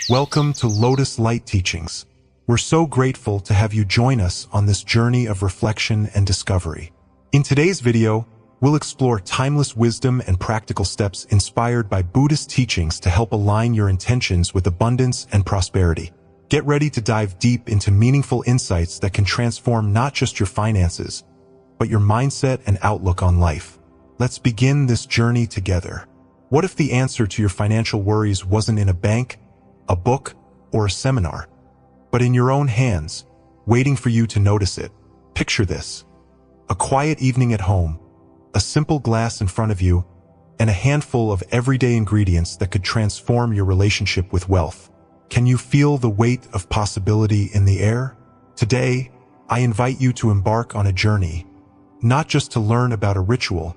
Welcome to Lotus Light Teachings. We're so grateful to have you join us on this journey of reflection and discovery. In today's video, we'll explore timeless wisdom and practical steps inspired by Buddhist teachings to help align your intentions with abundance and prosperity. Get ready to dive deep into meaningful insights that can transform not just your finances, but your mindset and outlook on life. Let's begin this journey together. What if the answer to your financial worries wasn't in a bank, a book, or a seminar, but in your own hands, waiting for you to notice it? Picture this: a quiet evening at home, a simple glass in front of you, and a handful of everyday ingredients that could transform your relationship with wealth. Can you feel the weight of possibility in the air? Today, I invite you to embark on a journey, not just to learn about a ritual,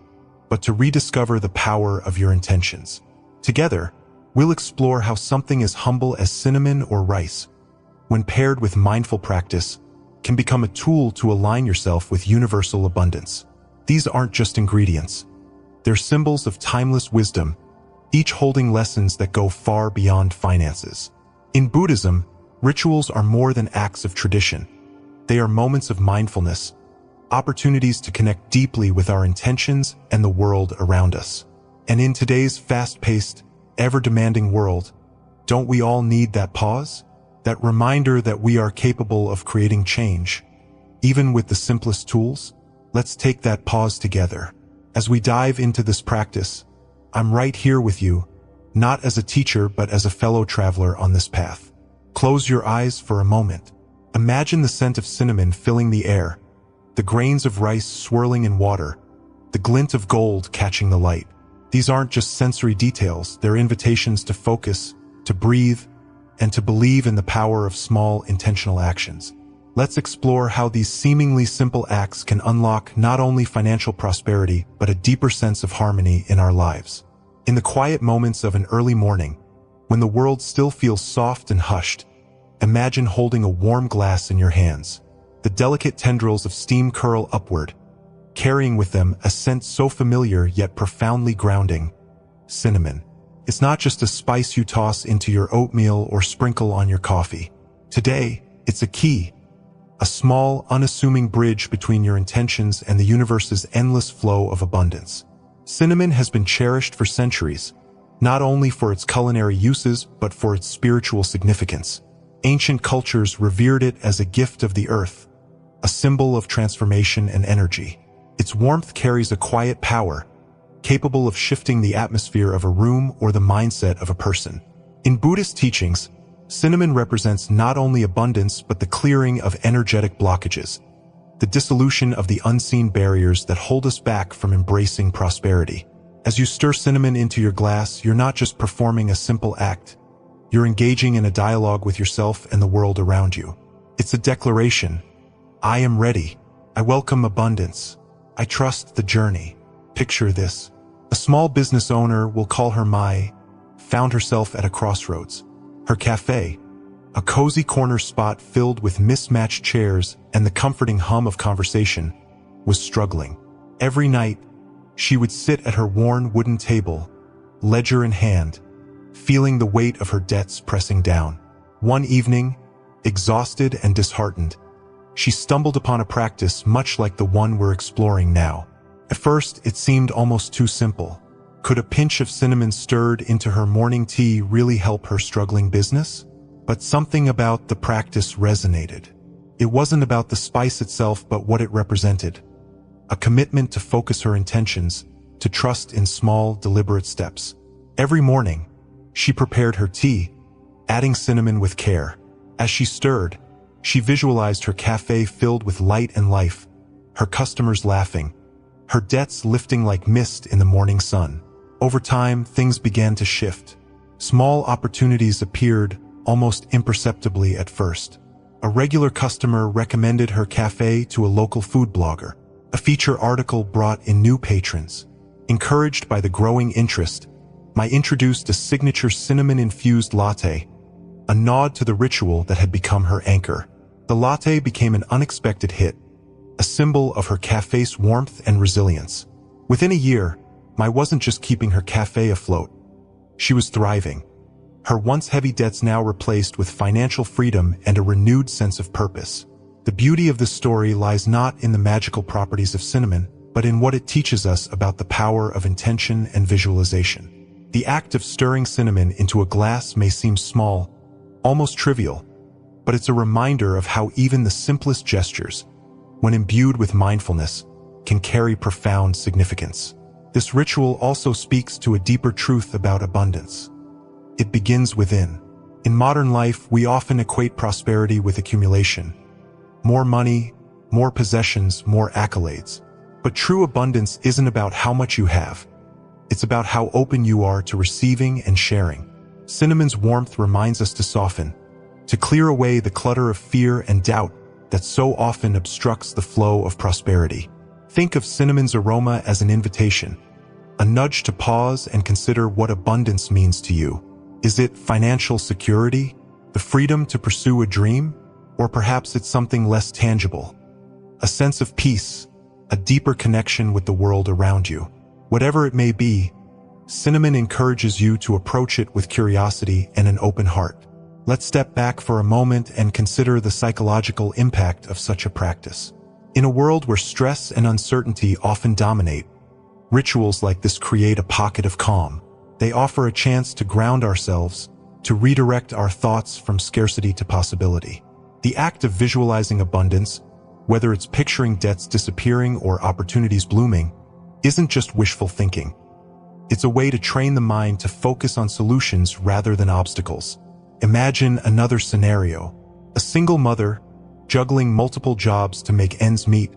but to rediscover the power of your intentions. Together, we'll explore how something as humble as cinnamon or rice, when paired with mindful practice, can become a tool to align yourself with universal abundance. These aren't just ingredients. They're symbols of timeless wisdom, each holding lessons that go far beyond finances. In Buddhism, rituals are more than acts of tradition. They are moments of mindfulness, opportunities to connect deeply with our intentions and the world around us. And in today's fast-paced, ever-demanding world, don't we all need that pause? That reminder that we are capable of creating change, even with the simplest tools? Let's take that pause together. As we dive into this practice, I'm right here with you, not as a teacher but as a fellow traveler on this path. Close your eyes for a moment. Imagine the scent of cinnamon filling the air, the grains of rice swirling in water, the glint of gold catching the light. These aren't just sensory details, they're invitations to focus, to breathe, and to believe in the power of small, intentional actions. Let's explore how these seemingly simple acts can unlock not only financial prosperity, but a deeper sense of harmony in our lives. In the quiet moments of an early morning, when the world still feels soft and hushed, imagine holding a warm glass in your hands. The delicate tendrils of steam curl upward, carrying with them a scent so familiar yet profoundly grounding: cinnamon. It's not just a spice you toss into your oatmeal or sprinkle on your coffee. Today, it's a key, a small, unassuming bridge between your intentions and the universe's endless flow of abundance. Cinnamon has been cherished for centuries, not only for its culinary uses but for its spiritual significance. Ancient cultures revered it as a gift of the earth, a symbol of transformation and energy. Its warmth carries a quiet power, capable of shifting the atmosphere of a room or the mindset of a person. In Buddhist teachings, cinnamon represents not only abundance but the clearing of energetic blockages, the dissolution of the unseen barriers that hold us back from embracing prosperity. As you stir cinnamon into your glass, you're not just performing a simple act, you're engaging in a dialogue with yourself and the world around you. It's a declaration: I am ready. I welcome abundance. I trust the journey. Picture this: a small business owner, we'll call her Mai, found herself at a crossroads. Her cafe, a cozy corner spot filled with mismatched chairs and the comforting hum of conversation, was struggling. Every night, she would sit at her worn wooden table, ledger in hand, feeling the weight of her debts pressing down. One evening, exhausted and disheartened, she stumbled upon a practice much like the one we're exploring now. At first, it seemed almost too simple. Could a pinch of cinnamon stirred into her morning tea really help her struggling business? But something about the practice resonated. It wasn't about the spice itself but what it represented. A commitment to focus her intentions, to trust in small, deliberate steps. Every morning, she prepared her tea, adding cinnamon with care. As she stirred, she visualized her cafe filled with light and life, her customers laughing, her debts lifting like mist in the morning sun. Over time, things began to shift. Small opportunities appeared, almost imperceptibly at first. A regular customer recommended her cafe to a local food blogger. A feature article brought in new patrons. Encouraged by the growing interest, Mai introduced a signature cinnamon-infused latte, a nod to the ritual that had become her anchor. The latte became an unexpected hit, a symbol of her cafe's warmth and resilience. Within a year, Mai wasn't just keeping her cafe afloat. She was thriving. her once heavy debts now replaced with financial freedom and a renewed sense of purpose. The beauty of this story lies not in the magical properties of cinnamon, but in what it teaches us about the power of intention and visualization. The act of stirring cinnamon into a glass may seem small, almost trivial, but it's a reminder of how even the simplest gestures, when imbued with mindfulness, can carry profound significance. This ritual also speaks to a deeper truth about abundance. It begins within. In modern life, we often equate prosperity with accumulation. More money, more possessions, more accolades. But true abundance isn't about how much you have. It's about how open you are to receiving and sharing. Cinnamon's warmth reminds us to soften, to clear away the clutter of fear and doubt that so often obstructs the flow of prosperity. Think of cinnamon's aroma as an invitation, a nudge to pause and consider what abundance means to you. Is it financial security, the freedom to pursue a dream, or perhaps it's something less tangible, a sense of peace, a deeper connection with the world around you? Whatever it may be, cinnamon encourages you to approach it with curiosity and an open heart. Let's step back for a moment and consider the psychological impact of such a practice. In a world where stress and uncertainty often dominate, rituals like this create a pocket of calm. They offer a chance to ground ourselves, to redirect our thoughts from scarcity to possibility. The act of visualizing abundance, whether it's picturing debts disappearing or opportunities blooming, isn't just wishful thinking. It's a way to train the mind to focus on solutions rather than obstacles. Imagine another scenario. A single mother, juggling multiple jobs to make ends meet,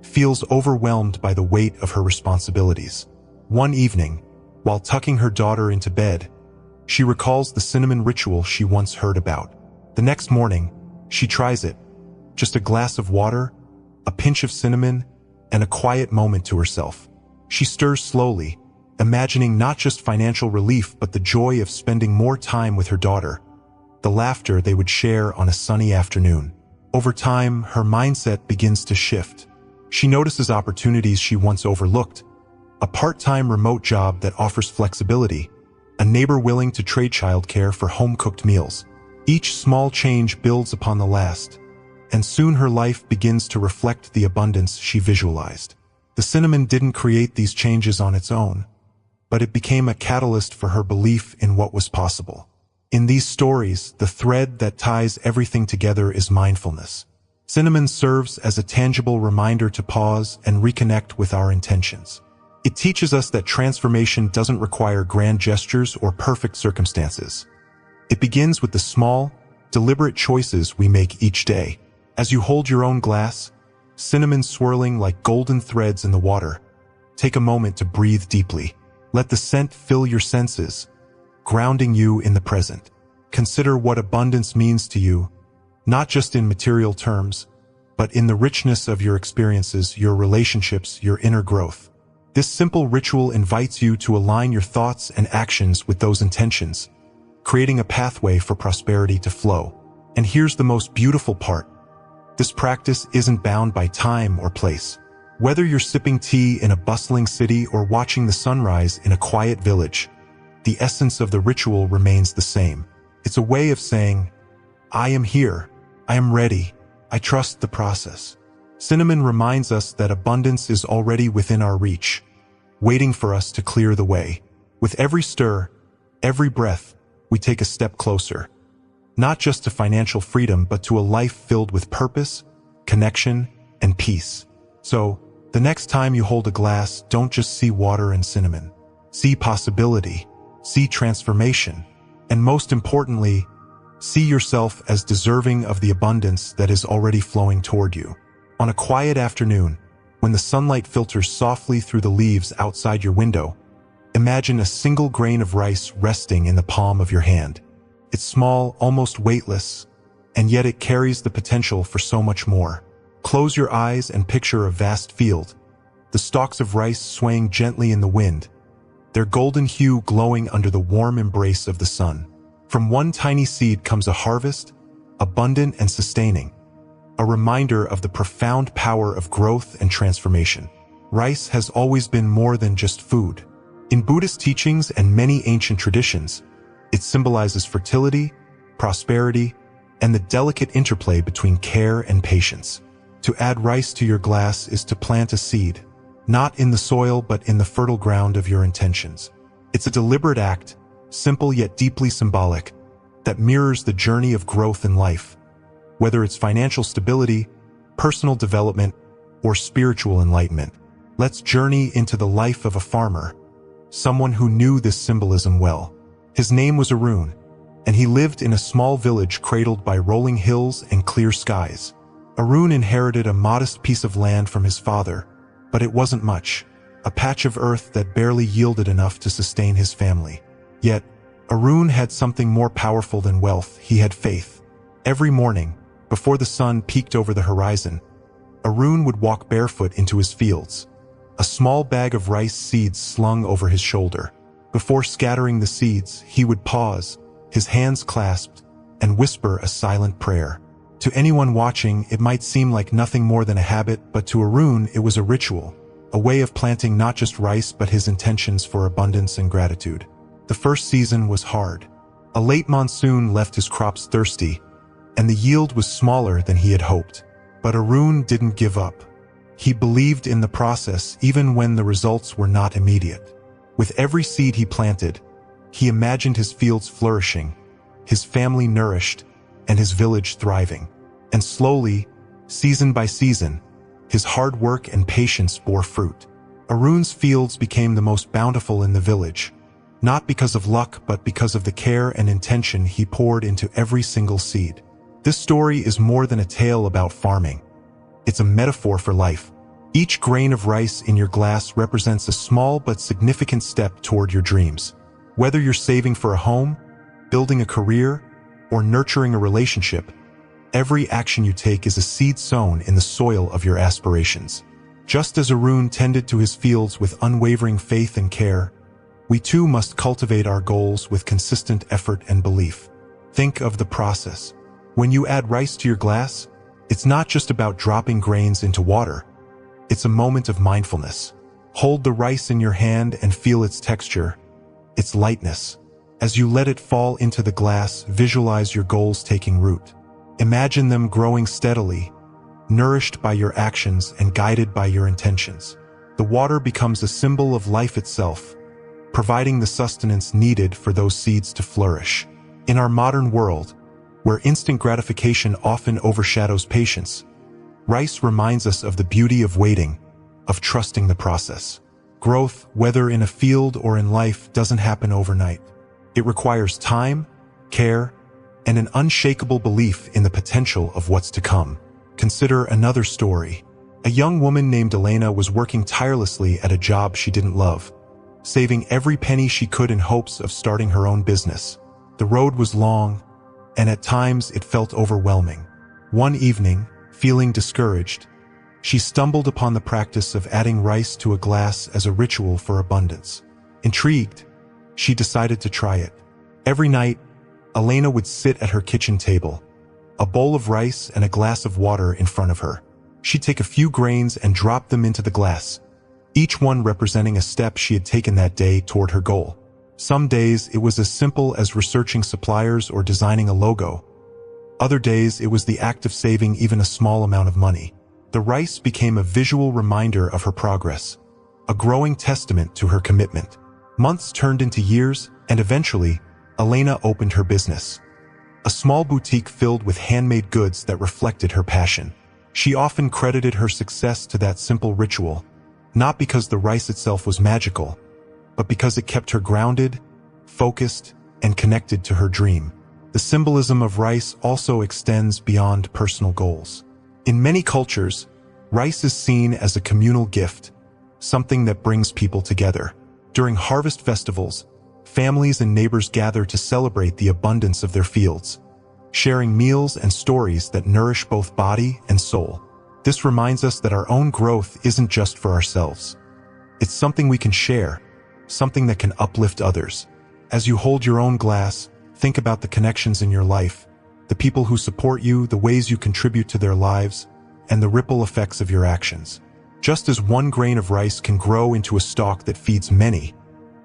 feels overwhelmed by the weight of her responsibilities. One evening, while tucking her daughter into bed, she recalls the cinnamon ritual she once heard about. The next morning, she tries it. Just a glass of water, a pinch of cinnamon, and a quiet moment to herself. She stirs slowly, imagining not just financial relief but the joy of spending more time with her daughter, the laughter they would share on a sunny afternoon. Over time, her mindset begins to shift. She notices opportunities she once overlooked, a part-time remote job that offers flexibility, a neighbor willing to trade childcare for home-cooked meals. Each small change builds upon the last, and soon her life begins to reflect the abundance she visualized. The cinnamon didn't create these changes on its own, but it became a catalyst for her belief in what was possible. In these stories, the thread that ties everything together is mindfulness. Cinnamon serves as a tangible reminder to pause and reconnect with our intentions. It teaches us that transformation doesn't require grand gestures or perfect circumstances. It begins with the small, deliberate choices we make each day. As you hold your own glass, cinnamon swirling like golden threads in the water, take a moment to breathe deeply. Let the scent fill your senses, grounding you in the present. Consider what abundance means to you, not just in material terms, but in the richness of your experiences, your relationships, your inner growth. This simple ritual invites you to align your thoughts and actions with those intentions, creating a pathway for prosperity to flow. And here's the most beautiful part. This practice isn't bound by time or place. Whether you're sipping tea in a bustling city or watching the sunrise in a quiet village, the essence of the ritual remains the same. It's a way of saying, I am here, I am ready, I trust the process. Cinnamon reminds us that abundance is already within our reach, waiting for us to clear the way. With every stir, every breath, we take a step closer, not just to financial freedom, but to a life filled with purpose, connection, and peace. So, the next time you hold a glass, don't just see water and cinnamon. See possibility, see transformation, and most importantly, see yourself as deserving of the abundance that is already flowing toward you. On a quiet afternoon, when the sunlight filters softly through the leaves outside your window, imagine a single grain of rice resting in the palm of your hand. It's small, almost weightless, and yet it carries the potential for so much more. Close your eyes and picture a vast field, the stalks of rice swaying gently in the wind, their golden hue glowing under the warm embrace of the sun. From one tiny seed comes a harvest, abundant and sustaining, a reminder of the profound power of growth and transformation. Rice has always been more than just food. In Buddhist teachings and many ancient traditions, It symbolizes fertility, prosperity, and the delicate interplay between care and patience. To add rice to your glass is to plant a seed, not in the soil but in the fertile ground of your intentions. It's a deliberate act, simple yet deeply symbolic, that mirrors the journey of growth in life. Whether it's financial stability, personal development, or spiritual enlightenment, let's journey into the life of a farmer, someone who knew this symbolism well. His name was Arun, and he lived in a small village cradled by rolling hills and clear skies. Arun inherited a modest piece of land from his father, but it wasn't much, a patch of earth that barely yielded enough to sustain his family. Yet, Arun had something more powerful than wealth. He had faith. Every morning, before the sun peeked over the horizon, Arun would walk barefoot into his fields, a small bag of rice seeds slung over his shoulder. Before scattering the seeds, he would pause, his hands clasped, and whisper a silent prayer. To anyone watching, it might seem like nothing more than a habit, but to Arun it was a ritual, a way of planting not just rice but his intentions for abundance and gratitude. The first season was hard. A late monsoon left his crops thirsty, and the yield was smaller than he had hoped. But Arun didn't give up. He believed in the process even when the results were not immediate. With every seed he planted, he imagined his fields flourishing, his family nourished, and his village thriving. And slowly, season by season, his hard work and patience bore fruit. Arun's fields became the most bountiful in the village, not because of luck but because of the care and intention he poured into every single seed. This story is more than a tale about farming. It's a metaphor for life. Each grain of rice in your glass represents a small but significant step toward your dreams. Whether you're saving for a home, building a career, or nurturing a relationship, every action you take is a seed sown in the soil of your aspirations. Just as Arun tended to his fields with unwavering faith and care, we too must cultivate our goals with consistent effort and belief. Think of the process. When you add rice to your glass, it's not just about dropping grains into water. It's a moment of mindfulness. Hold the rice in your hand and feel its texture, its lightness. As you let it fall into the glass, visualize your goals taking root. Imagine them growing steadily, nourished by your actions and guided by your intentions. The water becomes a symbol of life itself, providing the sustenance needed for those seeds to flourish. In our modern world, where instant gratification often overshadows patience, rice reminds us of the beauty of waiting, of trusting the process. Growth, whether in a field or in life, doesn't happen overnight. It requires time, care, and an unshakable belief in the potential of what's to come. Consider another story. A young woman named Elena was working tirelessly at a job she didn't love, saving every penny she could in hopes of starting her own business. The road was long, and at times it felt overwhelming. One evening, feeling discouraged, she stumbled upon the practice of adding rice to a glass as a ritual for abundance. Intrigued, she decided to try it. Every night, Elena would sit at her kitchen table, a bowl of rice and a glass of water in front of her. She'd take a few grains and drop them into the glass, each one representing a step she had taken that day toward her goal. Some days it was as simple as researching suppliers or designing a logo. Other days it was the act of saving even a small amount of money. The rice became a visual reminder of her progress, a growing testament to her commitment. Months turned into years, and eventually, Elena opened her business. A small boutique filled with handmade goods that reflected her passion. She often credited her success to that simple ritual, not because the rice itself was magical, but because it kept her grounded, focused, and connected to her dream. The symbolism of rice also extends beyond personal goals. In many cultures, rice is seen as a communal gift, something that brings people together. During harvest festivals, families and neighbors gather to celebrate the abundance of their fields, sharing meals and stories that nourish both body and soul. This reminds us that our own growth isn't just for ourselves. It's something we can share, something that can uplift others. As you hold your own glass, think about the connections in your life, the people who support you, the ways you contribute to their lives, and the ripple effects of your actions. Just as one grain of rice can grow into a stalk that feeds many,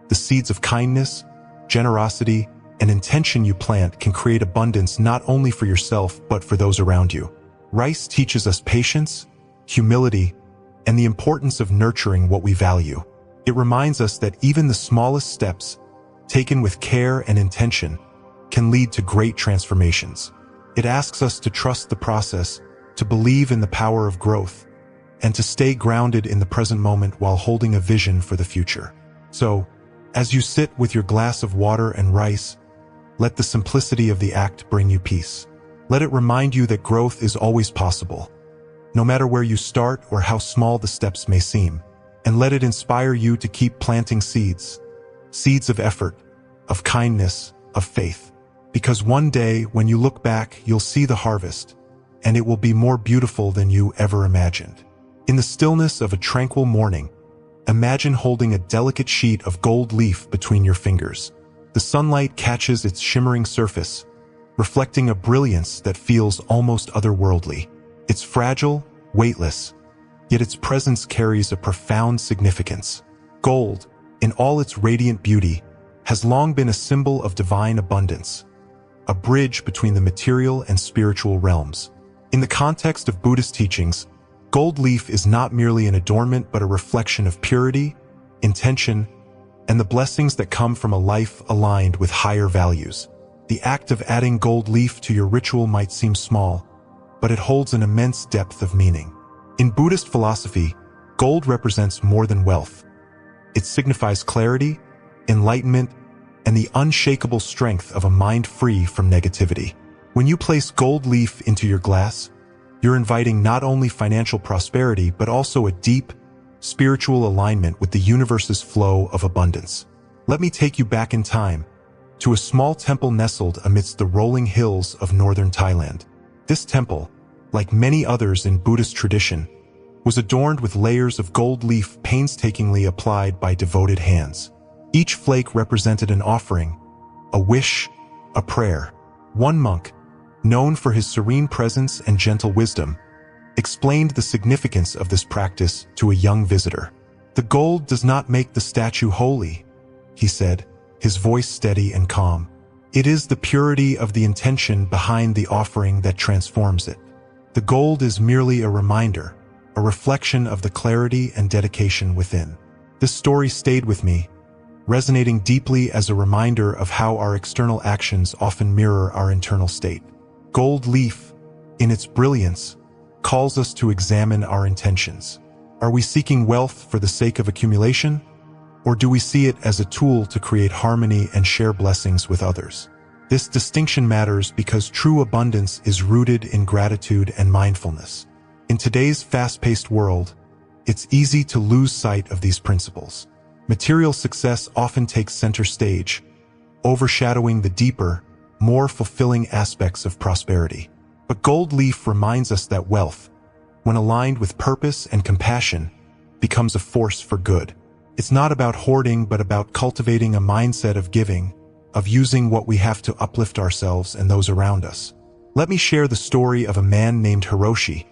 the seeds of kindness, generosity, and intention you plant can create abundance not only for yourself but for those around you. Rice teaches us patience, humility, and the importance of nurturing what we value. It reminds us that even the smallest steps, taken with care and intention, can lead to great transformations. It asks us to trust the process, to believe in the power of growth, and to stay grounded in the present moment while holding a vision for the future. So, as you sit with your glass of water and rice, let the simplicity of the act bring you peace. Let it remind you that growth is always possible, no matter where you start or how small the steps may seem. And let it inspire you to keep planting seeds of effort, of kindness, of faith. Because one day, when you look back, you'll see the harvest, and it will be more beautiful than you ever imagined. In the stillness of a tranquil morning, imagine holding a delicate sheet of gold leaf between your fingers. The sunlight catches its shimmering surface, reflecting a brilliance that feels almost otherworldly. It's fragile, weightless, yet its presence carries a profound significance. Gold, in all its radiant beauty, has long been a symbol of divine abundance, a bridge between the material and spiritual realms. In the context of Buddhist teachings, gold leaf is not merely an adornment but a reflection of purity, intention, and the blessings that come from a life aligned with higher values. The act of adding gold leaf to your ritual might seem small, but it holds an immense depth of meaning. In Buddhist philosophy, gold represents more than wealth. It signifies clarity, enlightenment, and the unshakable strength of a mind free from negativity. When you place gold leaf into your glass, you're inviting not only financial prosperity but also a deep, spiritual alignment with the universe's flow of abundance. Let me take you back in time, to a small temple nestled amidst the rolling hills of northern Thailand. This temple, like many others in Buddhist tradition, was adorned with layers of gold leaf painstakingly applied by devoted hands. Each flake represented an offering, a wish, a prayer. One monk, known for his serene presence and gentle wisdom, explained the significance of this practice to a young visitor. "The gold does not make the statue holy," he said, his voice steady and calm. "It is the purity of the intention behind the offering that transforms it. The gold is merely a reminder, a reflection of the clarity and dedication within." This story stayed with me, resonating deeply as a reminder of how our external actions often mirror our internal state. Gold leaf, in its brilliance, calls us to examine our intentions. Are we seeking wealth for the sake of accumulation, or do we see it as a tool to create harmony and share blessings with others? This distinction matters because true abundance is rooted in gratitude and mindfulness. In today's fast-paced world, it's easy to lose sight of these principles. Material success often takes center stage, overshadowing the deeper, more fulfilling aspects of prosperity. But gold leaf reminds us that wealth, when aligned with purpose and compassion, becomes a force for good. It's not about hoarding, but about cultivating a mindset of giving, of using what we have to uplift ourselves and those around us. Let me share the story of a man named Hiroshi,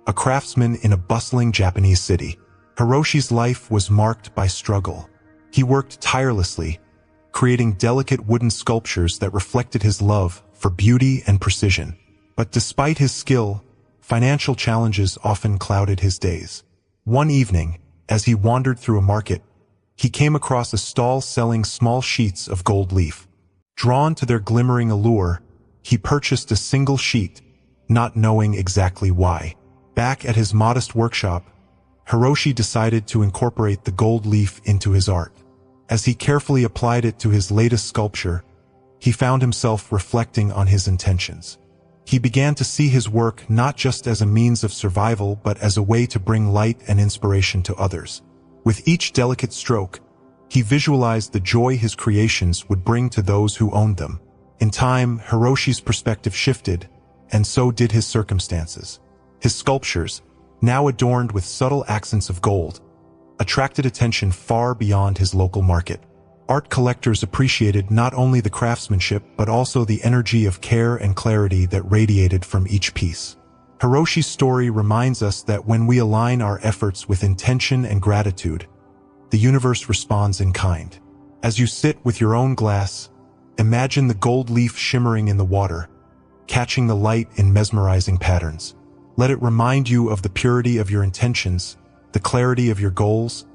a craftsman in a bustling Japanese city. Hiroshi's life was marked by struggle. He worked tirelessly, creating delicate wooden sculptures that reflected his love for beauty and precision. But despite his skill, financial challenges often clouded his days. One evening, as he wandered through a market, he came across a stall selling small sheets of gold leaf. Drawn to their glimmering allure, he purchased a single sheet, not knowing exactly why. Back at his modest workshop, Hiroshi decided to incorporate the gold leaf into his art. As he carefully applied it to his latest sculpture, he found himself reflecting on his intentions. He began to see his work not just as a means of survival but as a way to bring light and inspiration to others. With each delicate stroke, he visualized the joy his creations would bring to those who owned them. In time, Hiroshi's perspective shifted, and so did his circumstances. His sculptures, now adorned with subtle accents of gold, attracted attention far beyond his local market. Art collectors appreciated not only the craftsmanship but also the energy of care and clarity that radiated from each piece. Hiroshi's story reminds us that when we align our efforts with intention and gratitude, the universe responds in kind. As you sit with your own glass, Imagine the gold leaf shimmering in the water, catching the light in mesmerizing patterns. Let it remind you of the purity of your intentions, the clarity of your goals,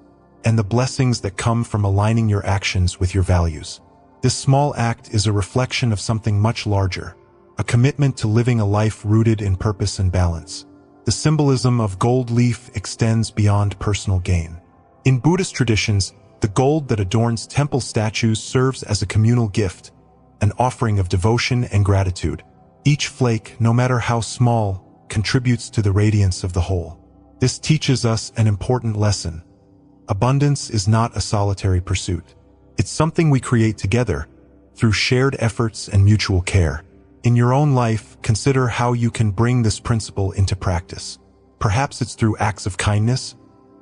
and the blessings that come from aligning your actions with your values. This small act is a reflection of something much larger, a commitment to living a life rooted in purpose and balance. The symbolism of gold leaf extends beyond personal gain. In Buddhist traditions, the gold that adorns temple statues serves as a communal gift, an offering of devotion and gratitude. Each flake, no matter how small, contributes to the radiance of the whole. This teaches us an important lesson. Abundance is not a solitary pursuit. It's something we create together, through shared efforts and mutual care. In your own life, consider how you can bring this principle into practice. Perhaps it's through acts of kindness,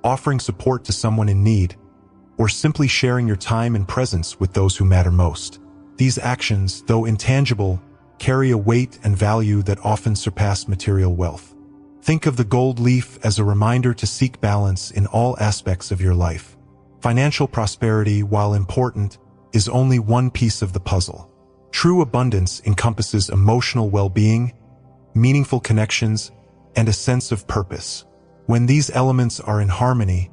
offering support to someone in need, or simply sharing your time and presence with those who matter most. These actions, though intangible, carry a weight and value that often surpass material wealth. Think of the gold leaf as a reminder to seek balance in all aspects of your life. Financial prosperity, while important, is only one piece of the puzzle. True abundance encompasses emotional well-being, meaningful connections, and a sense of purpose. When these elements are in harmony,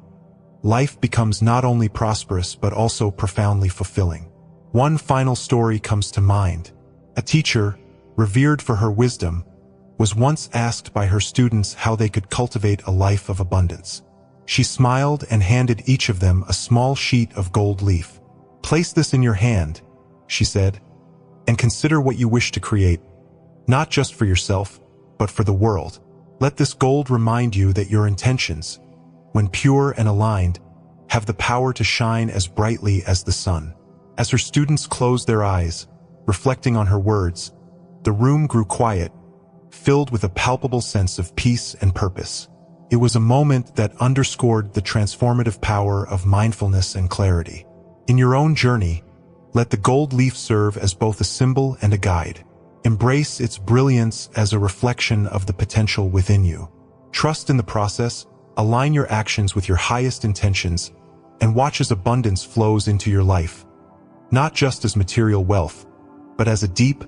life becomes not only prosperous but also profoundly fulfilling. One final story comes to mind. A teacher, revered for her wisdom, was once asked by her students how they could cultivate a life of abundance. She smiled and handed each of them a small sheet of gold leaf. "Place this in your hand," she said, "and consider what you wish to create, not just for yourself, but for the world. Let this gold remind you that your intentions, when pure and aligned, have the power to shine as brightly as the sun." As her students closed their eyes, reflecting on her words, the room grew quiet, filled with a palpable sense of peace and purpose. It was a moment that underscored the transformative power of mindfulness and clarity. In your own journey, let the gold leaf serve as both a symbol and a guide. Embrace its brilliance as a reflection of the potential within you. Trust in the process, align your actions with your highest intentions, and watch as abundance flows into your life, not just as material wealth, but as a deep,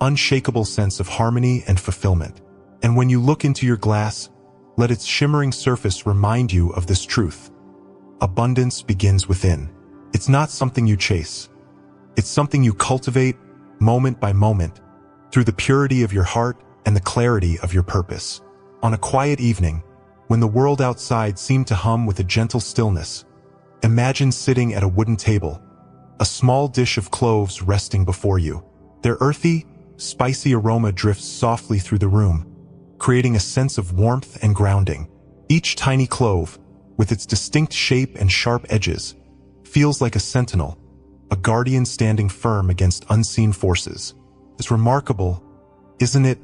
unshakable sense of harmony and fulfillment. And when you look into your glass, let its shimmering surface remind you of this truth. Abundance begins within. It's not something you chase. It's something you cultivate, moment by moment, through the purity of your heart and the clarity of your purpose. On a quiet evening, when the world outside seemed to hum with a gentle stillness, imagine sitting at a wooden table, a small dish of cloves resting before you. Their earthy, spicy aroma drifts softly through the room, creating a sense of warmth and grounding. Each tiny clove, with its distinct shape and sharp edges, feels like a sentinel, a guardian standing firm against unseen forces. It's remarkable, isn't it,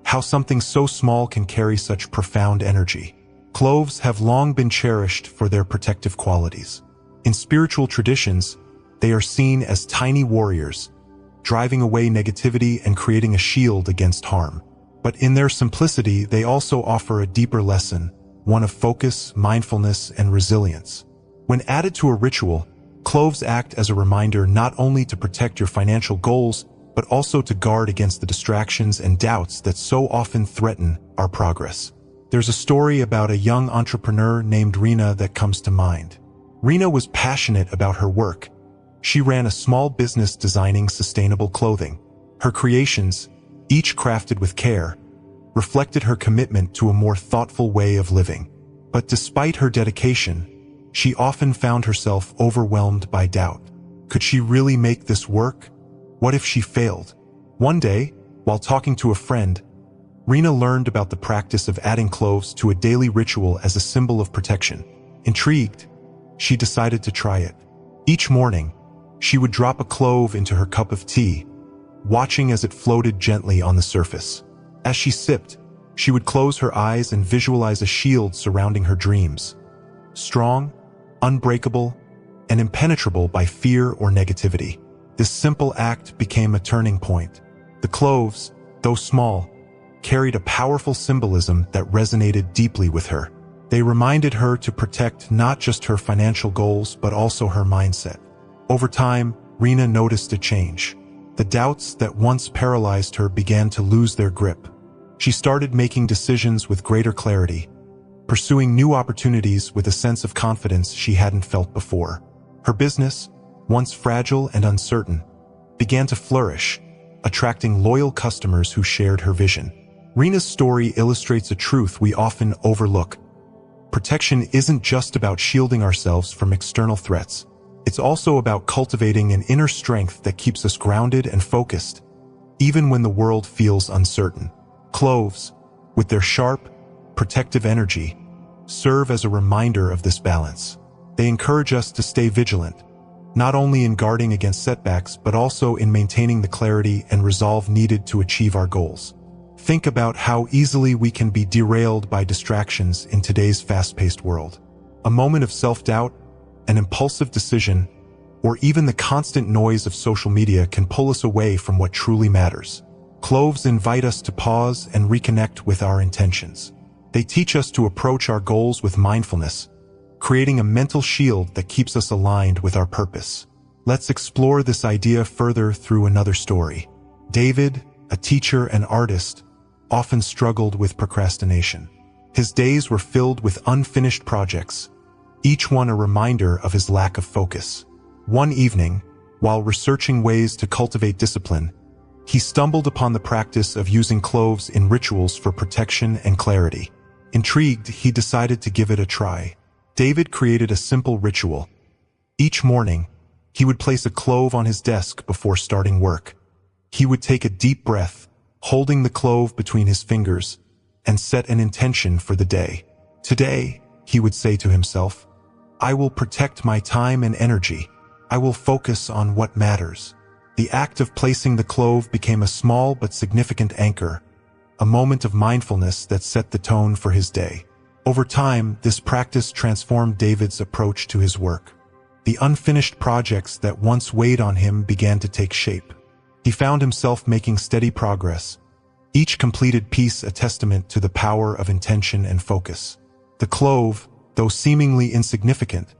how something so small can carry such profound energy. Cloves have long been cherished for their protective qualities. In spiritual traditions, they are seen as tiny warriors, driving away negativity and creating a shield against harm. But in their simplicity, they also offer a deeper lesson, one of focus, mindfulness, and resilience. When added to a ritual, cloves act as a reminder not only to protect your financial goals, but also to guard against the distractions and doubts that so often threaten our progress. There's a story about a young entrepreneur named Rena that comes to mind. Rena was passionate about her work. She ran a small business designing sustainable clothing. Her creations, each crafted with care, reflected her commitment to a more thoughtful way of living. But despite her dedication, she often found herself overwhelmed by doubt. Could she really make this work? What if she failed? One day, while talking to a friend, Rena learned about the practice of adding cloves to a daily ritual as a symbol of protection. Intrigued, she decided to try it. Each morning, she would drop a clove into her cup of tea, watching as it floated gently on the surface. As she sipped, she would close her eyes and visualize a shield surrounding her dreams. Strong, unbreakable, and impenetrable by fear or negativity. This simple act became a turning point. The cloves, though small, carried a powerful symbolism that resonated deeply with her. They reminded her to protect not just her financial goals but also her mindset. Over time, Rena noticed a change. The doubts that once paralyzed her began to lose their grip. She started making decisions with greater clarity, pursuing new opportunities with a sense of confidence she hadn't felt before. Her business, once fragile and uncertain, began to flourish, attracting loyal customers who shared her vision. Rena's story illustrates a truth we often overlook. Protection isn't just about shielding ourselves from external threats. It's also about cultivating an inner strength that keeps us grounded and focused, even when the world feels uncertain. Cloves, with their sharp, protective energy, serve as a reminder of this balance. They encourage us to stay vigilant, not only in guarding against setbacks, but also in maintaining the clarity and resolve needed to achieve our goals. Think about how easily we can be derailed by distractions in today's fast-paced world. A moment of self-doubt, an impulsive decision, or even the constant noise of social media can pull us away from what truly matters. Cloves invite us to pause and reconnect with our intentions. They teach us to approach our goals with mindfulness, creating a mental shield that keeps us aligned with our purpose. Let's explore this idea further through another story. David, a teacher and artist, often struggled with procrastination. His days were filled with unfinished projects, each one a reminder of his lack of focus. One evening, while researching ways to cultivate discipline, he stumbled upon the practice of using cloves in rituals for protection and clarity. Intrigued, he decided to give it a try. David created a simple ritual. Each morning, he would place a clove on his desk before starting work. He would take a deep breath, holding the clove between his fingers, and set an intention for the day. Today, he would say to himself, I will protect my time and energy. I will focus on what matters. The act of placing the clove became a small but significant anchor, a moment of mindfulness that set the tone for his day. Over time, this practice transformed David's approach to his work. The unfinished projects that once weighed on him began to take shape. He found himself making steady progress, each completed piece a testament to the power of intention and focus. The clove, though seemingly insignificant,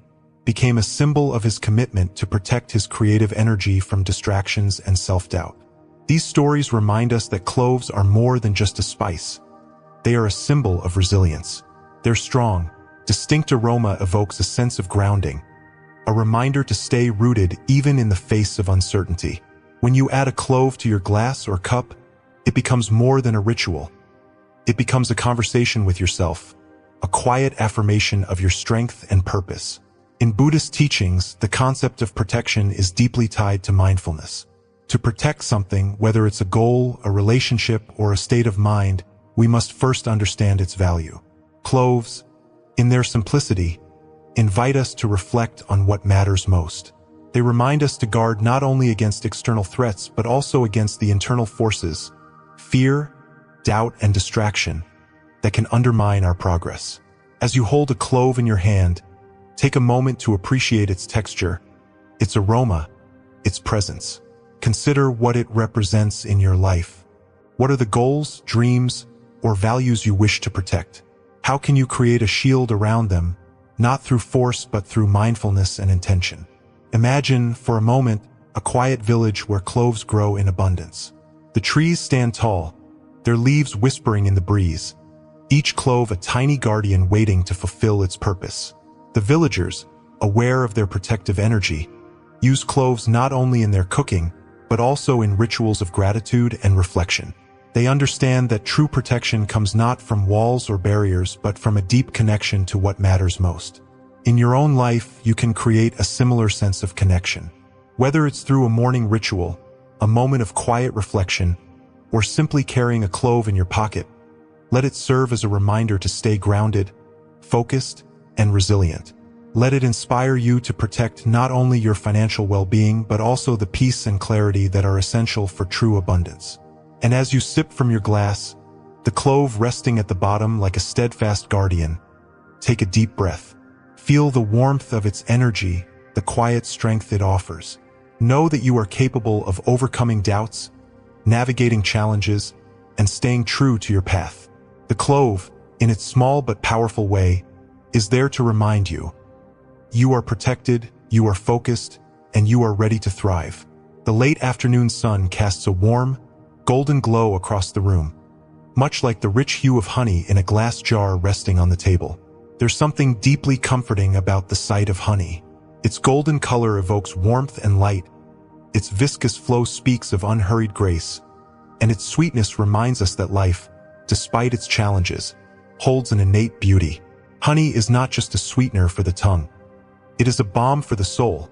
became a symbol of his commitment to protect his creative energy from distractions and self-doubt. These stories remind us that cloves are more than just a spice. They are a symbol of resilience. Their strong, distinct aroma evokes a sense of grounding, a reminder to stay rooted even in the face of uncertainty. When you add a clove to your glass or cup, it becomes more than a ritual. It becomes a conversation with yourself, a quiet affirmation of your strength and purpose. In Buddhist teachings, the concept of protection is deeply tied to mindfulness. To protect something, whether it's a goal, a relationship, or a state of mind, we must first understand its value. Cloves, in their simplicity, invite us to reflect on what matters most. They remind us to guard not only against external threats, but also against the internal forces, fear, doubt, and distraction, that can undermine our progress. As you hold a clove in your hand, take a moment to appreciate its texture, its aroma, its presence. Consider what it represents in your life. What are the goals, dreams, or values you wish to protect? How can you create a shield around them, not through force but through mindfulness and intention? Imagine, for a moment, a quiet village where cloves grow in abundance. The trees stand tall, their leaves whispering in the breeze, each clove a tiny guardian waiting to fulfill its purpose. The villagers, aware of their protective energy, use cloves not only in their cooking, but also in rituals of gratitude and reflection. They understand that true protection comes not from walls or barriers, but from a deep connection to what matters most. In your own life, you can create a similar sense of connection. Whether it's through a morning ritual, a moment of quiet reflection, or simply carrying a clove in your pocket, let it serve as a reminder to stay grounded, focused, and resilient. Let it inspire you to protect not only your financial well-being, but also the peace and clarity that are essential for true abundance. And as you sip from your glass, the clove resting at the bottom like a steadfast guardian, take a deep breath. Feel the warmth of its energy, the quiet strength it offers. Know that you are capable of overcoming doubts, navigating challenges, and staying true to your path. The clove, in its small but powerful way, is there to remind you. You are protected, you are focused, and you are ready to thrive. The late afternoon sun casts a warm, golden glow across the room, much like the rich hue of honey in a glass jar resting on the table. There's something deeply comforting about the sight of honey. Its golden color evokes warmth and light, its viscous flow speaks of unhurried grace, and its sweetness reminds us that life, despite its challenges, holds an innate beauty. Honey is not just a sweetener for the tongue. It is a balm for the soul,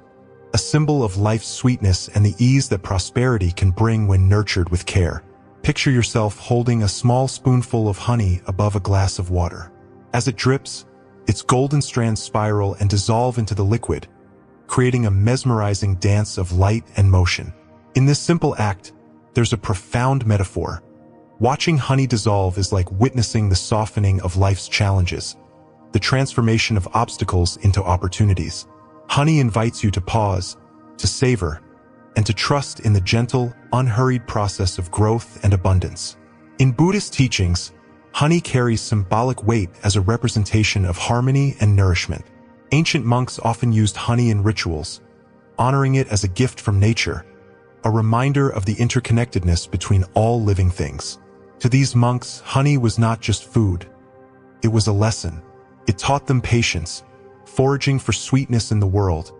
a symbol of life's sweetness and the ease that prosperity can bring when nurtured with care. Picture yourself holding a small spoonful of honey above a glass of water. As it drips, its golden strands spiral and dissolve into the liquid, creating a mesmerizing dance of light and motion. In this simple act, there's a profound metaphor. Watching honey dissolve is like witnessing the softening of life's challenges, the transformation of obstacles into opportunities. Honey invites you to pause, to savor, and to trust in the gentle, unhurried process of growth and abundance. In Buddhist teachings, honey carries symbolic weight as a representation of harmony and nourishment. Ancient monks often used honey in rituals, honoring it as a gift from nature, a reminder of the interconnectedness between all living things. To these monks, honey was not just food. It was a lesson. It taught them patience, foraging for sweetness in the world,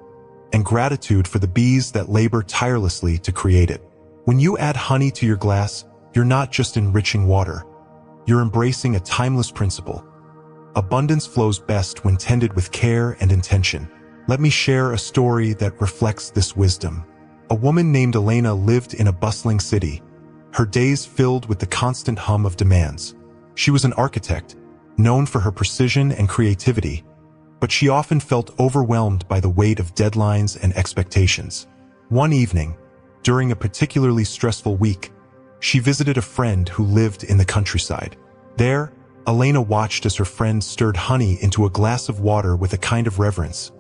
and gratitude for the bees that labor tirelessly to create it. When you add honey to your glass, you're not just enriching water. You're embracing a timeless principle. Abundance flows best when tended with care and intention. Let me share a story that reflects this wisdom. A woman named Elena lived in a bustling city, her days filled with the constant hum of demands. She was an architect, known for her precision and creativity, but she often felt overwhelmed by the weight of deadlines and expectations. One evening, during a particularly stressful week, she visited a friend who lived in the countryside. There, Elena watched as her friend stirred honey into a glass of water with a kind of reverence,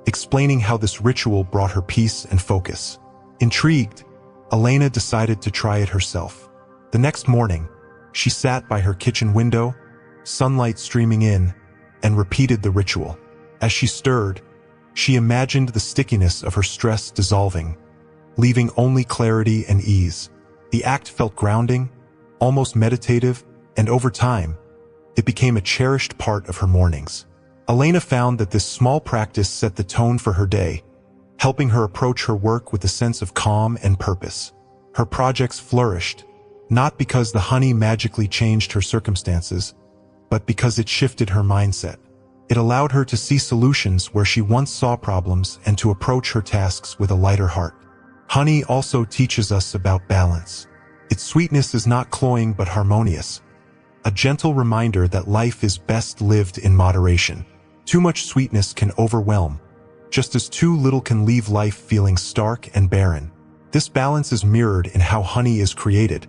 explaining how this ritual brought her peace and focus. Intrigued, Elena decided to try it herself. The next morning, she sat by her kitchen window, sunlight streaming in, and repeated the ritual. As she stirred, she imagined the stickiness of her stress dissolving, leaving only clarity and ease. The act felt grounding, almost meditative, and over time, it became a cherished part of her mornings. Elena found that this small practice set the tone for her day, helping her approach her work with a sense of calm and purpose. Her projects flourished, not because the honey magically changed her circumstances, but because it shifted her mindset. It allowed her to see solutions where she once saw problems and to approach her tasks with a lighter heart. Honey also teaches us about balance. Its sweetness is not cloying but harmonious, a gentle reminder that life is best lived in moderation. Too much sweetness can overwhelm, just as too little can leave life feeling stark and barren. This balance is mirrored in how honey is created,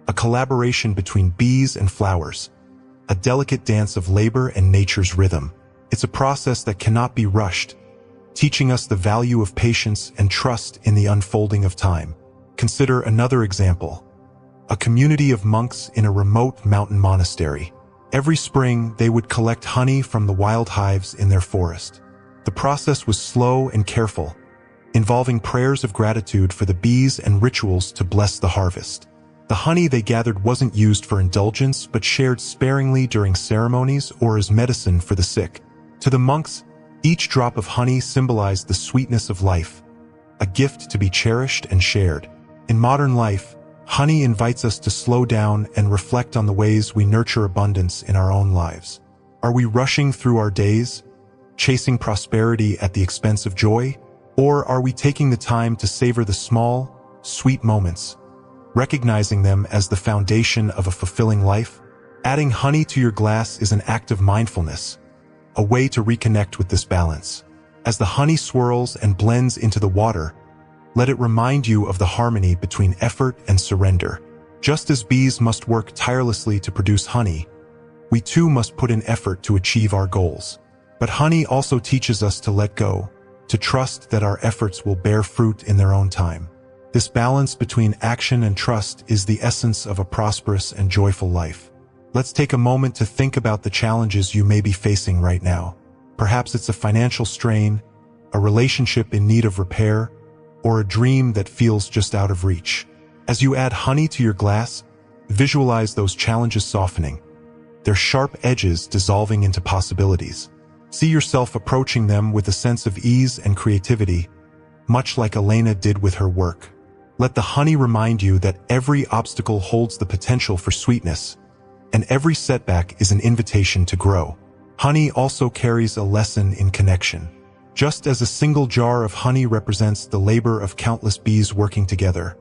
a collaboration between bees and flowers, a delicate dance of labor and nature's rhythm. It's a process that cannot be rushed, teaching us the value of patience and trust in the unfolding of time. Consider another example. A community of monks in a remote mountain monastery. Every spring, they would collect honey from the wild hives in their forest. The process was slow and careful, involving prayers of gratitude for the bees and rituals to bless the harvest. The honey they gathered wasn't used for indulgence but shared sparingly during ceremonies or as medicine for the sick. To the monks, each drop of honey symbolized the sweetness of life, a gift to be cherished and shared. In modern life, honey invites us to slow down and reflect on the ways we nurture abundance in our own lives. Are we rushing through our days, chasing prosperity at the expense of joy? Or are we taking the time to savor the small, sweet moments, recognizing them as the foundation of a fulfilling life? Adding honey to your glass is an act of mindfulness, a way to reconnect with this balance. As the honey swirls and blends into the water, let it remind you of the harmony between effort and surrender. Just as bees must work tirelessly to produce honey, we too must put in effort to achieve our goals. But honey also teaches us to let go, to trust that our efforts will bear fruit in their own time. This balance between action and trust is the essence of a prosperous and joyful life. Let's take a moment to think about the challenges you may be facing right now. Perhaps it's a financial strain, a relationship in need of repair, or a dream that feels just out of reach. As you add honey to your glass, visualize those challenges softening, their sharp edges dissolving into possibilities. See yourself approaching them with a sense of ease and creativity, much like Elena did with her work. Let the honey remind you that every obstacle holds the potential for sweetness, and every setback is an invitation to grow. Honey also carries a lesson in connection. Just as a single jar of honey represents the labor of countless bees working together,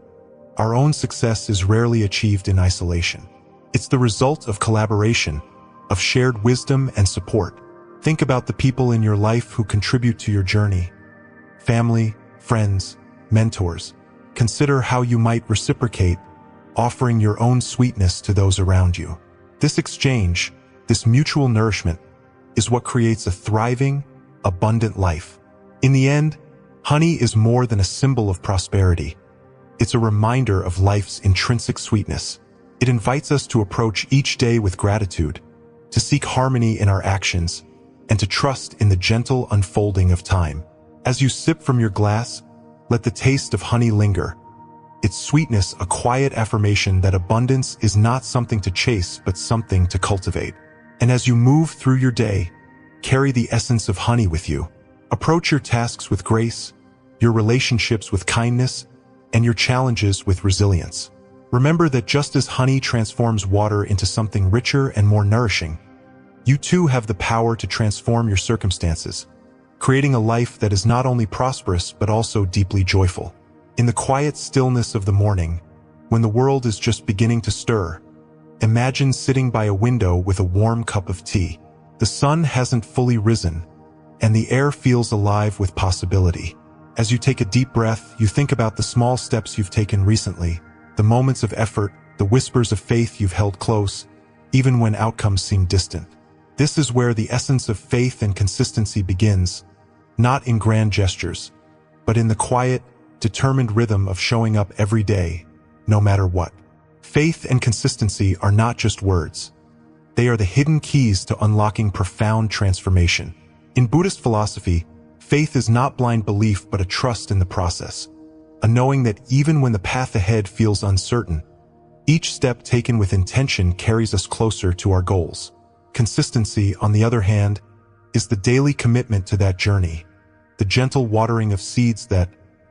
our own success is rarely achieved in isolation. It's the result of collaboration, of shared wisdom and support. Think about the people in your life who contribute to your journey. Family, friends, mentors. Consider how you might reciprocate, offering your own sweetness to those around you. This exchange, this mutual nourishment, is what creates a thriving, abundant life. In the end, honey is more than a symbol of prosperity. It's a reminder of life's intrinsic sweetness. It invites us to approach each day with gratitude, to seek harmony in our actions, and to trust in the gentle unfolding of time. As you sip from your glass, let the taste of honey linger, its sweetness a quiet affirmation that abundance is not something to chase but something to cultivate. And as you move through your day, carry the essence of honey with you. Approach your tasks with grace, your relationships with kindness, and your challenges with resilience. Remember that just as honey transforms water into something richer and more nourishing, you too have the power to transform your circumstances, creating a life that is not only prosperous but also deeply joyful. In the quiet stillness of the morning, when the world is just beginning to stir, imagine sitting by a window with a warm cup of tea. The sun hasn't fully risen, and the air feels alive with possibility. As you take a deep breath, you think about the small steps you've taken recently, the moments of effort, the whispers of faith you've held close, even when outcomes seem distant. This is where the essence of faith and consistency begins, not in grand gestures, but in the quiet, determined rhythm of showing up every day, no matter what. Faith and consistency are not just words. They are the hidden keys to unlocking profound transformation. In Buddhist philosophy, faith is not blind belief but a trust in the process, a knowing that even when the path ahead feels uncertain, each step taken with intention carries us closer to our goals. Consistency, on the other hand, is the daily commitment to that journey, the gentle watering of seeds that,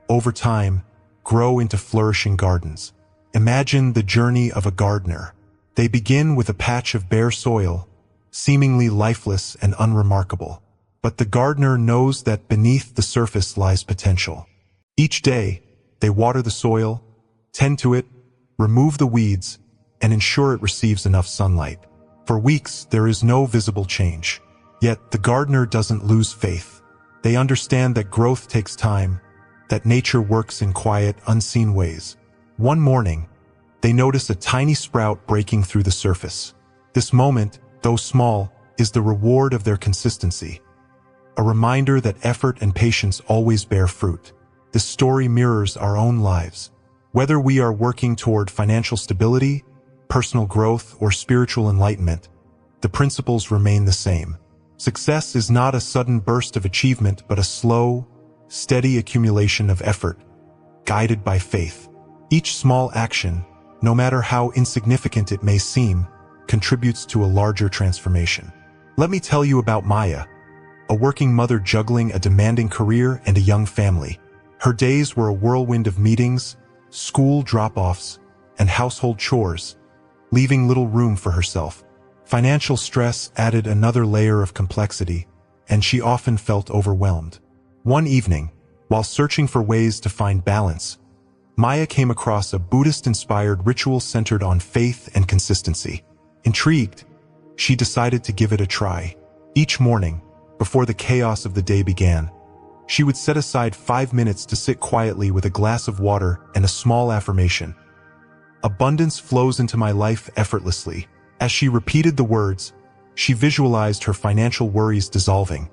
over time, grow into flourishing gardens. Imagine the journey of a gardener. They begin with a patch of bare soil, seemingly lifeless and unremarkable. But the gardener knows that beneath the surface lies potential. Each day, they water the soil, tend to it, remove the weeds, and ensure it receives enough sunlight. For weeks, there is no visible change. Yet, the gardener doesn't lose faith. They understand that growth takes time, that nature works in quiet, unseen ways. One morning, they notice a tiny sprout breaking through the surface. This moment, though small, is the reward of their consistency, a reminder that effort and patience always bear fruit. This story mirrors our own lives. Whether we are working toward financial stability, personal growth, or spiritual enlightenment, the principles remain the same. Success is not a sudden burst of achievement, but a slow, steady accumulation of effort, guided by faith. Each small action, no matter how insignificant it may seem, contributes to a larger transformation. Let me tell you about Maya, a working mother juggling a demanding career and a young family. Her days were a whirlwind of meetings, school drop-offs, and household chores, leaving little room for herself. Financial stress added another layer of complexity, and she often felt overwhelmed. One evening, while searching for ways to find balance, Maya came across a Buddhist-inspired ritual centered on faith and consistency. Intrigued, she decided to give it a try. Each morning, before the chaos of the day began, she would set aside 5 minutes to sit quietly with a glass of water and a small affirmation. "Abundance flows into my life effortlessly." As she repeated the words, she visualized her financial worries dissolving,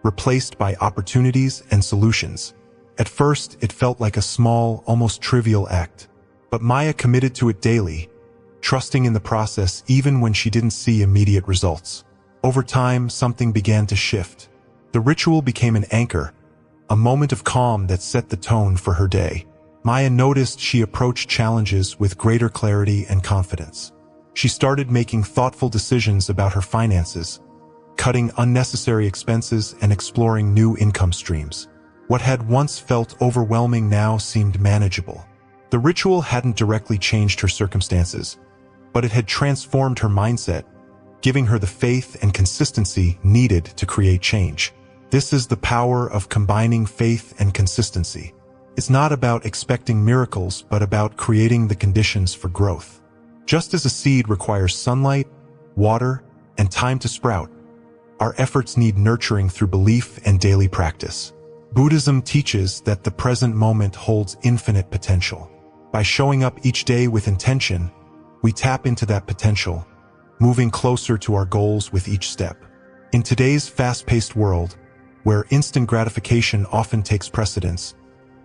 replaced by opportunities and solutions. At first, it felt like a small, almost trivial act, but Maya committed to it daily, trusting in the process even when she didn't see immediate results. Over time, something began to shift. The ritual became an anchor, a moment of calm that set the tone for her day. Maya noticed she approached challenges with greater clarity and confidence. She started making thoughtful decisions about her finances, cutting unnecessary expenses and exploring new income streams. What had once felt overwhelming now seemed manageable. The ritual hadn't directly changed her circumstances, but it had transformed her mindset, giving her the faith and consistency needed to create change. This is the power of combining faith and consistency. It's not about expecting miracles, but about creating the conditions for growth. Just as a seed requires sunlight, water, and time to sprout, our efforts need nurturing through belief and daily practice. Buddhism teaches that the present moment holds infinite potential. By showing up each day with intention, we tap into that potential, moving closer to our goals with each step. In today's fast-paced world, where instant gratification often takes precedence,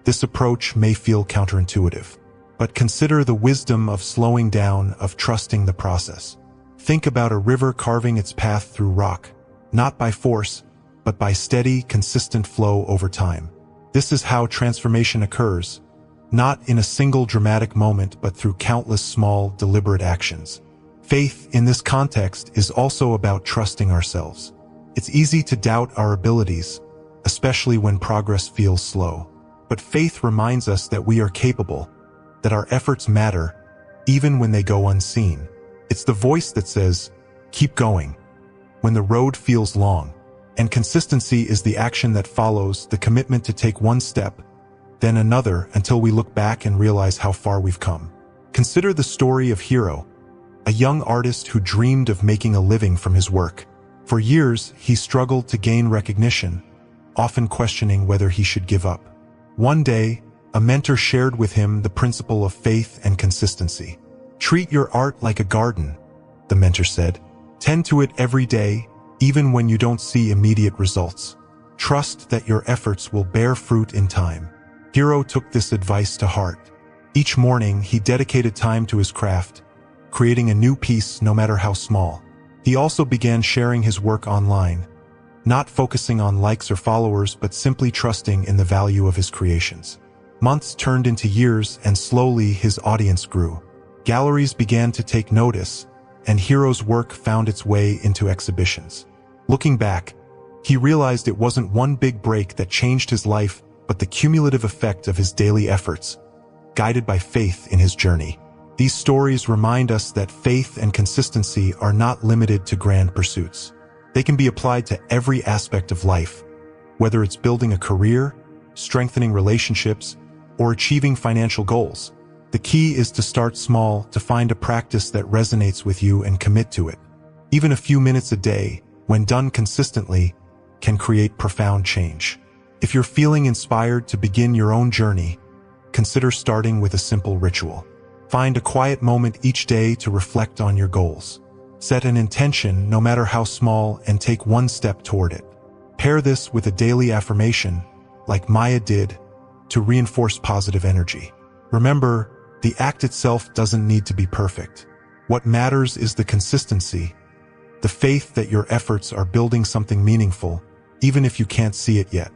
this approach may feel counterintuitive. But consider the wisdom of slowing down, of trusting the process. Think about a river carving its path through rock, not by force, but by steady, consistent flow over time. This is how transformation occurs, not in a single dramatic moment, but through countless small, deliberate actions. Faith, in this context, is also about trusting ourselves. It's easy to doubt our abilities, especially when progress feels slow. But faith reminds us that we are capable, that our efforts matter, even when they go unseen. It's the voice that says, keep going, when the road feels long. And consistency is the action that follows, the commitment to take one step, then another, until we look back and realize how far we've come. Consider the story of Hiro, a young artist who dreamed of making a living from his work. For years, he struggled to gain recognition, often questioning whether he should give up. One day, a mentor shared with him the principle of faith and consistency. Treat your art like a garden, the mentor said. Tend to it every day, even when you don't see immediate results. Trust that your efforts will bear fruit in time. Hiro took this advice to heart. Each morning, he dedicated time to his craft, creating a new piece no matter how small. He also began sharing his work online, not focusing on likes or followers, but simply trusting in the value of his creations. Months turned into years, and slowly his audience grew. Galleries began to take notice, and Hiro's work found its way into exhibitions. Looking back, he realized it wasn't one big break that changed his life, but the cumulative effect of his daily efforts, guided by faith in his journey. These stories remind us that faith and consistency are not limited to grand pursuits. They can be applied to every aspect of life, whether it's building a career, strengthening relationships, or achieving financial goals. The key is to start small, to find a practice that resonates with you and commit to it. Even a few minutes a day, when done consistently, can create profound change. If you're feeling inspired to begin your own journey, consider starting with a simple ritual. Find a quiet moment each day to reflect on your goals. Set an intention, no matter how small, and take one step toward it. Pair this with a daily affirmation, like Maya did, to reinforce positive energy. Remember, the act itself doesn't need to be perfect. What matters is the consistency, the faith that your efforts are building something meaningful, even if you can't see it yet.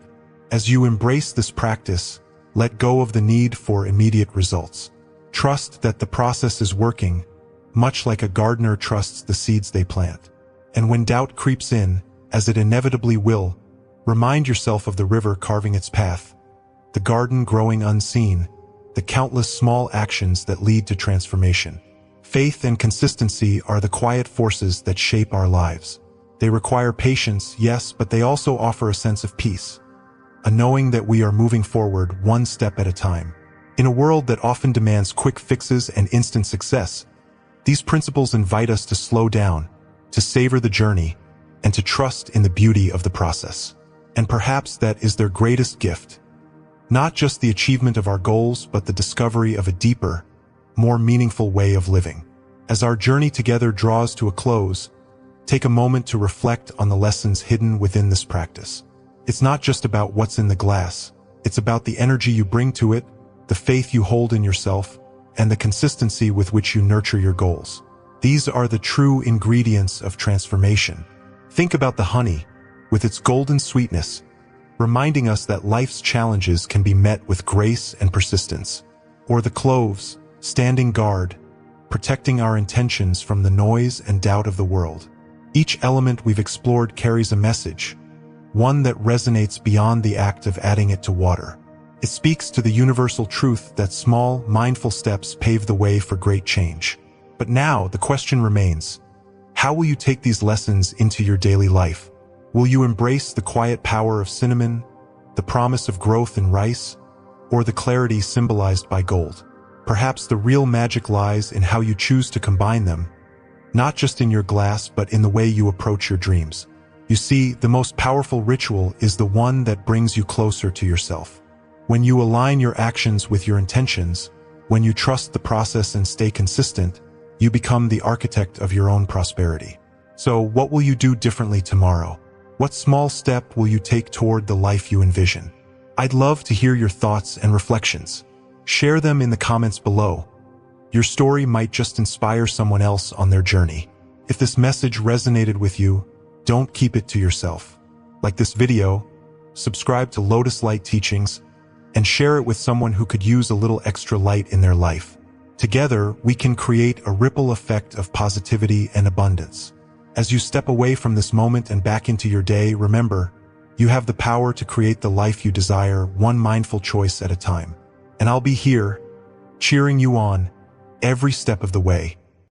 As you embrace this practice, let go of the need for immediate results. Trust that the process is working, much like a gardener trusts the seeds they plant. And when doubt creeps in, as it inevitably will, remind yourself of the river carving its path, the garden growing unseen, the countless small actions that lead to transformation. Faith and consistency are the quiet forces that shape our lives. They require patience, yes, but they also offer a sense of peace, a knowing that we are moving forward one step at a time. In a world that often demands quick fixes and instant success, these principles invite us to slow down, to savor the journey, and to trust in the beauty of the process. And perhaps that is their greatest gift. Not just the achievement of our goals, but the discovery of a deeper, more meaningful way of living. As our journey together draws to a close, take a moment to reflect on the lessons hidden within this practice. It's not just about what's in the glass. It's about the energy you bring to it, the faith you hold in yourself, and the consistency with which you nurture your goals. These are the true ingredients of transformation. Think about the honey, with its golden sweetness, reminding us that life's challenges can be met with grace and persistence. Or the cloves, standing guard, protecting our intentions from the noise and doubt of the world. Each element we've explored carries a message, one that resonates beyond the act of adding it to water. It speaks to the universal truth that small, mindful steps pave the way for great change. But now, the question remains, how will you take these lessons into your daily life? Will you embrace the quiet power of cinnamon, the promise of growth in rice, or the clarity symbolized by gold? Perhaps the real magic lies in how you choose to combine them, not just in your glass but in the way you approach your dreams. You see, the most powerful ritual is the one that brings you closer to yourself. When you align your actions with your intentions, when you trust the process and stay consistent, you become the architect of your own prosperity. So, what will you do differently tomorrow? What small step will you take toward the life you envision? I'd love to hear your thoughts and reflections. Share them in the comments below. Your story might just inspire someone else on their journey. If this message resonated with you, don't keep it to yourself. Like this video, subscribe to Lotus Light Teachings, and share it with someone who could use a little extra light in their life. Together, we can create a ripple effect of positivity and abundance. As you step away from this moment and back into your day, remember, you have the power to create the life you desire, one mindful choice at a time. And I'll be here, cheering you on, every step of the way.